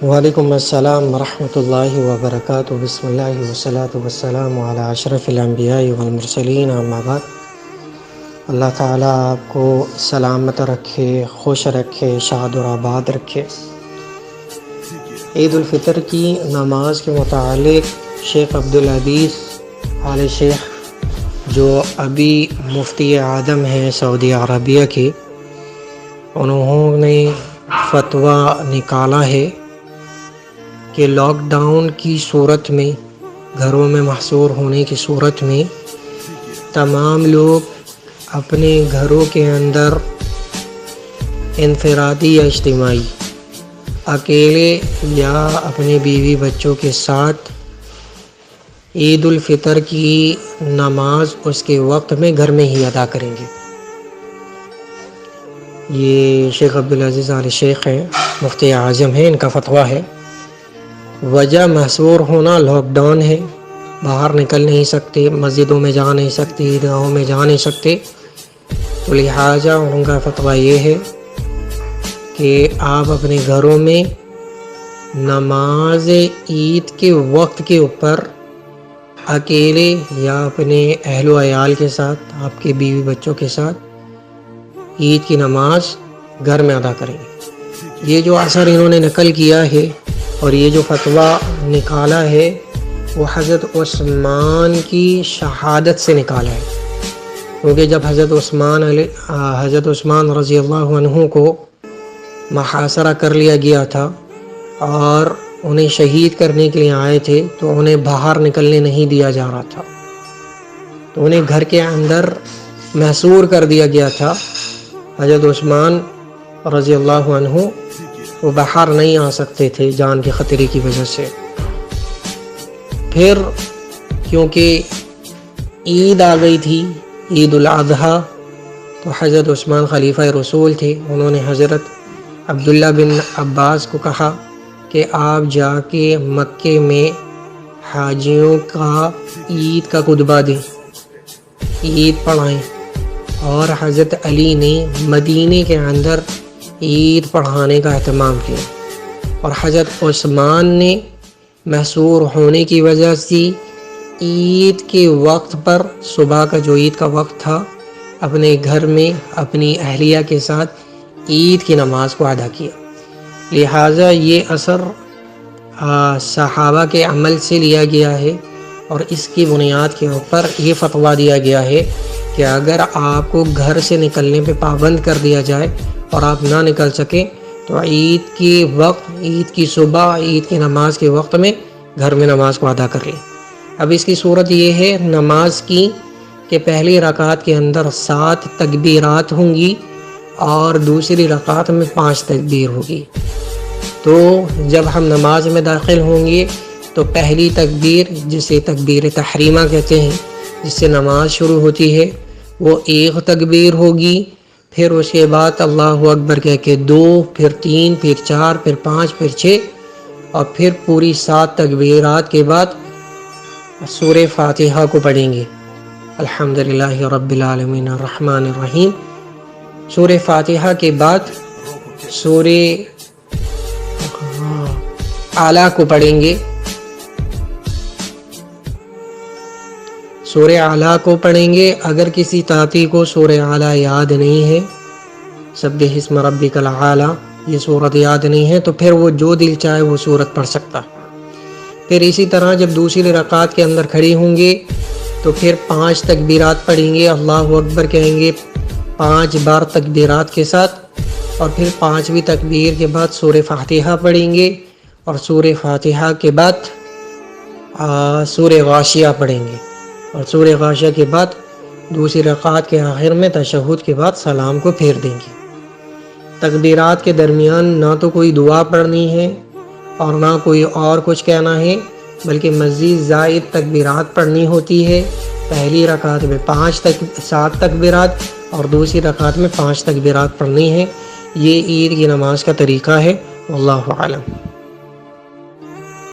وعلیکم السلام ورحمۃ اللہ وبرکاتہ۔ بسم اللہ والصلاۃ والسلام علی اشرف الانبیاء والمرسلین، اما بعد۔ اللہ تعالیٰ آپ کو سلامت رکھے، خوش رکھے، شاد و آباد رکھے۔ عید الفطر کی نماز کے متعلق شیخ عبدالعزیز آل شیخ، جو ابھی مفتی اعظم ہیں سعودی عربیہ کے، انہوں نے فتویٰ نکالا ہے کہ لاک ڈاؤن کی صورت میں، گھروں میں محصور ہونے کی صورت میں، تمام لوگ اپنے گھروں کے اندر انفرادی یا اجتماعی، اکیلے یا اپنے بیوی بچوں کے ساتھ عید الفطر کی نماز اس کے وقت میں گھر میں ہی ادا کریں گے۔ یہ شیخ عبدالعزیز آل شیخ ہیں، مفتی اعظم ہیں، ان کا فتویٰ ہے۔ وجہ محصور ہونا لاک ڈاؤن ہے، باہر نکل نہیں سکتے، مسجدوں میں جا نہیں سکتے، عیدگاہوں میں جا نہیں سکتے، تو لہٰذا ان کا فتویٰ یہ ہے کہ آپ اپنے گھروں میں نماز عید کے وقت کے اوپر اکیلے یا اپنے اہل و عیال کے ساتھ، آپ کے بیوی بچوں کے ساتھ عید کی نماز گھر میں ادا کریں گے۔ یہ جو اثر انہوں نے نقل کیا ہے اور یہ جو فتویٰ نکالا ہے، وہ حضرت عثمان کی شہادت سے نکالا ہے، کیونکہ جب حضرت عثمان رضی اللہ عنہ کو محاصرہ کر لیا گیا تھا اور انہیں شہید کرنے کے لیے آئے تھے، تو انہیں باہر نکلنے نہیں دیا جا رہا تھا، تو انہیں گھر کے اندر محصور کر دیا گیا تھا۔ حضرت عثمان رضی اللہ عنہ وہ باہر نہیں آ سکتے تھے جان کے خطرے کی وجہ سے۔ پھر کیونکہ عید آ گئی تھی، عید الاضحیٰ، تو حضرت عثمان خلیفہ رسول تھے، انہوں نے حضرت عبداللہ بن عباس کو کہا کہ آپ جا کے مکے میں حاجیوں کا عید کا خطبہ دیں، عید پڑھائیں، اور حضرت علی نے مدینے کے اندر عید پڑھانے کا اہتمام کیا، اور حضرت عثمان نے محصور ہونے کی وجہ سے عید کے وقت پر، صبح کا جو عید کا وقت تھا، اپنے گھر میں اپنی اہلیہ کے ساتھ عید کی نماز کو ادا کیا۔ لہٰذا یہ اثر صحابہ کے عمل سے لیا گیا ہے، اور اس کی بنیاد کے اوپر یہ فتویٰ دیا گیا ہے کہ اگر آپ کو گھر سے نکلنے پہ پابند کر دیا جائے اور آپ نہ نکل سکیں، تو عید کی وقت، عید کی صبح، عید کی نماز کے وقت میں گھر میں نماز کو ادا کر لیں۔ اب اس کی صورت یہ ہے نماز کی کہ پہلی رکعت کے اندر 7 تکبیرات ہوں گی اور دوسری رکعت میں 5 تکبیر ہوگی۔ تو جب ہم نماز میں داخل ہوں گے تو پہلی تکبیر، جسے تکبیر تحریمہ کہتے ہیں، جس سے نماز شروع ہوتی ہے، وہ 1 تکبیر ہوگی، پھر اس کے بعد اللہ اکبر کہہ کے 2، پھر 3، پھر 4، پھر 5، پھر 6، اور پھر پوری 7 تکبیرات کے بعد سورہ فاتحہ کو پڑھیں گے۔ الحمدللہ رب العالمین الرحمن الرحیم۔ سورہ فاتحہ کے بعد سورہ اعلیٰ کو پڑھیں گے، سورہ اعلیٰ کو پڑھیں گے۔ اگر کسی ساتھی کو سورہ اعلیٰ یاد نہیں ہے، سبح اسم ربک الاعلیٰ، یہ سورت یاد نہیں ہے، تو پھر وہ جو دل چاہے وہ سورت پڑھ سکتا۔ پھر اسی طرح جب دوسری رکعت کے اندر کھڑے ہوں گے تو پھر 5 تکبیرات پڑھیں گے، اللہ اکبر کہیں گے 5 بار تکبیرات کے ساتھ، اور پھر 5ویں تکبیر کے بعد سورہ فاتحہ پڑھیں گے، اور سورہ فاتحہ کے بعد سورہ غاشیہ پڑھیں گے، اور سورہ غاشیہ کے بعد دوسری رکعت کے آخر میں تشہد کے بعد سلام کو پھیر دیں گے۔ تکبیرات کے درمیان نہ تو کوئی دعا پڑھنی ہے اور نہ کوئی اور کچھ کہنا ہے، بلکہ مزید زائد تکبیرات پڑھنی ہوتی ہے۔ پہلی رکعت میں 7 تکبیرات اور دوسری رکعت میں 5 تکبیرات پڑھنی ہے۔ یہ عید کی نماز کا طریقہ ہے، واللہ اعلم۔